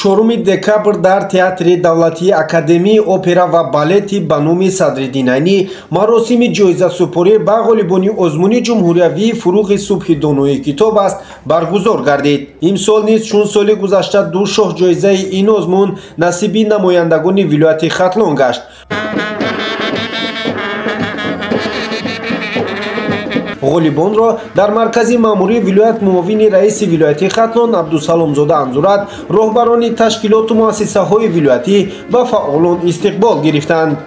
4 декабр дар театри давлатии академии опера ва балети ба номи Садриддинайнӣ маросими ҷоизасупорӣ ба ғолибони озмуни ҷумҳуриявии фуруғи субҳи донои китоб аст баргузор гардид. Имсол низ чун соли гузашта ду шоҳ ҷоизаи ин озмун насиби намояндагони вилояти Хатлон гашт. ғолибонро дар маркази маъмурии вилоят муовини раиси вилояти Хатлон Абдусаломзода Анзурат, роҳбарони ташкилоту муассисаҳои вилоятӣ ва фаъолон истиқбол гирифтанд.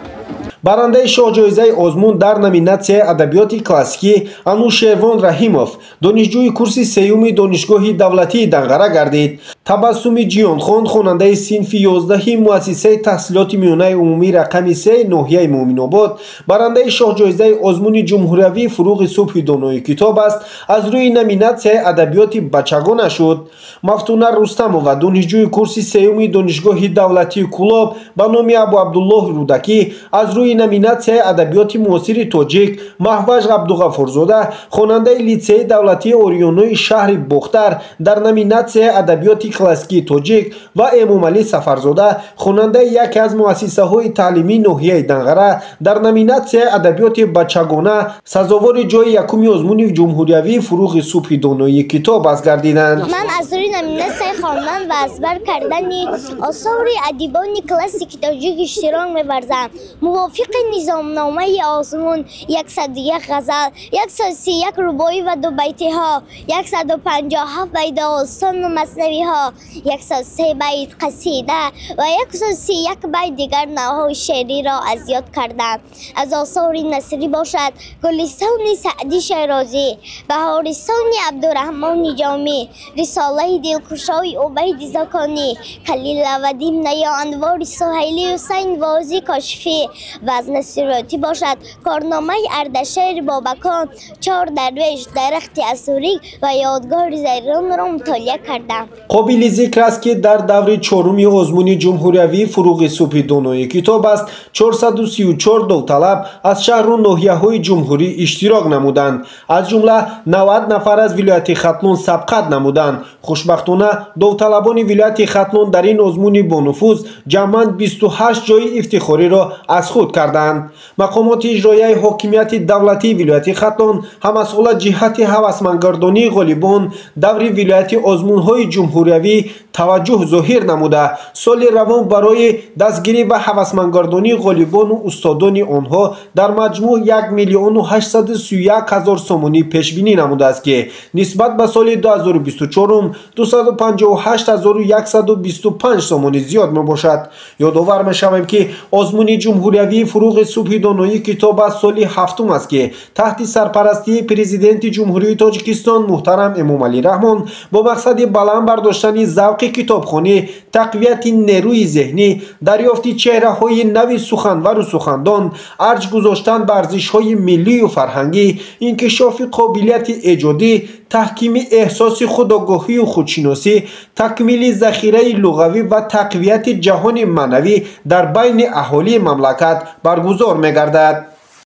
Барандаи шоҳҷоизаи озмун дар номинатсияи адабиёти классикӣ Анушервон Раҳимов, донишҷӯи курси сеюми донишгоҳи давлатии Данғара гардид. Табассуми Ҷиёнхон, хонандаи синфи 11 муассисаи таҳсилоти миёнаи умумии рақами 3 ноҳияи Муъминобод, барандаи шоҳҷоизаи озмуни ҷумҳуриявии фуруғи субҳи донои китоб аст, аз рӯи номинатсияи адабиёти бачагона шуд. Мафтуна Рустамова, донишҷӯи курси сеюми донишгоҳи давлатии Кӯлоб ба номи Абу Абдуллоҳ Рӯдакӣ, аз рӯи номинатсияи адабиёти муосири тоҷик Маҳваж Абдуғафурзода, хонандаи литсеи давлатии Орионои шаҳри Бохтар дар номинатсияи адабиёти классикии тоҷик ва Эмомалӣ Сафарзода, хонандаи яке аз муассисаҳои таълимии ноҳияи Данғара дар номинатсияи адабиёти бачагона сазовори ҷои якуми озмуни ҷумҳуриявии фуруғи субҳи донои китоб аст гардиданд. Ман аз рӯи номинатсияи хондан ва азбар кардани осори адибони классики тоҷик иштирок мебарзам. Мувофиқи низомномаи озмун 101 ғазал, 131 рубоӣ ва дубайтиҳо, 157 байт остону маснавиҳо, 103 байт қасида ва 131 байт дигар навъҳои шеъриро аз ёд кардам. Аз осори насрӣ бошад Гулистони Саъди Шайрозӣ, Баҳористони Абдураҳмони Ҷомӣ, Рисолаи дилкушои Убайди Законӣ, Калилавади Наё Анвори Суҳайли Ҳусайн Возӣ Кошифӣ ва аз насриётӣ бошад корномаи Ардашери Бобакон, 4 дарвеш, дарахти асурӣ ва ёдгори Зайронро мутолиа кардам. қобили зикр аст ки дар даври чоруми озмуни ҷумҳуриявии фуруғи субҳи донои китоб аст 434 довталаб аз шаҳру ноҳияҳои ҷумҳурӣ иштирок намуданд. Аз ҷумла 90 нафар аз вилояти Хатлон сабқат намуданд. Хушбахтона довталабони вилояти Хатлон дар ин озмуни бонуфуз ҷамъан 28 ҷои ифтихориро аз худ карданд. Мақомоти иҷроияи ҳокимияти давлатии вилояти Хатлон ҳам аз ҳола ҷиҳати ҳавасмандгардонии ғолибон даври вилояти озмунҳои ҷумҳуриявӣ таваҷҷӯҳ зоҳир намуда, соли равон барои дастгирӣ ва ҳавасмандгардонии ғолибону устодони онҳо дар маҷмӯъ 1 миллиону 831 ҳазор сомонӣ пешбинӣ намудааст ки нисбат ба соли 2024 258,125 сомонӣ зиёд мебошад. ёдовар мешавем ки озмуни ҷумҳуриявии фуруғи субҳи донои китоб аз соли ҳафтум аст ки таҳти сарпарастии президенти ҷумҳурии Тоҷикистон муҳтарам Эмомалӣ Раҳмон бо мақсади баланд бардоштани завқи китобхонӣ, тақвияти нерӯи зеҳнӣ, дарёфти чеҳраҳои нави суханвару сухандон, арҷ гузоштан ба арзишҳои миллию фарҳангӣ, инкишофи қобилияти эҷодӣ, таҳкими эҳсоси худогоҳию худшиносӣ, такмили захираи луғавӣ ва тақвияти ҷаҳони маънавӣ дар байни аҳолии мамлакат баргузор мегардад.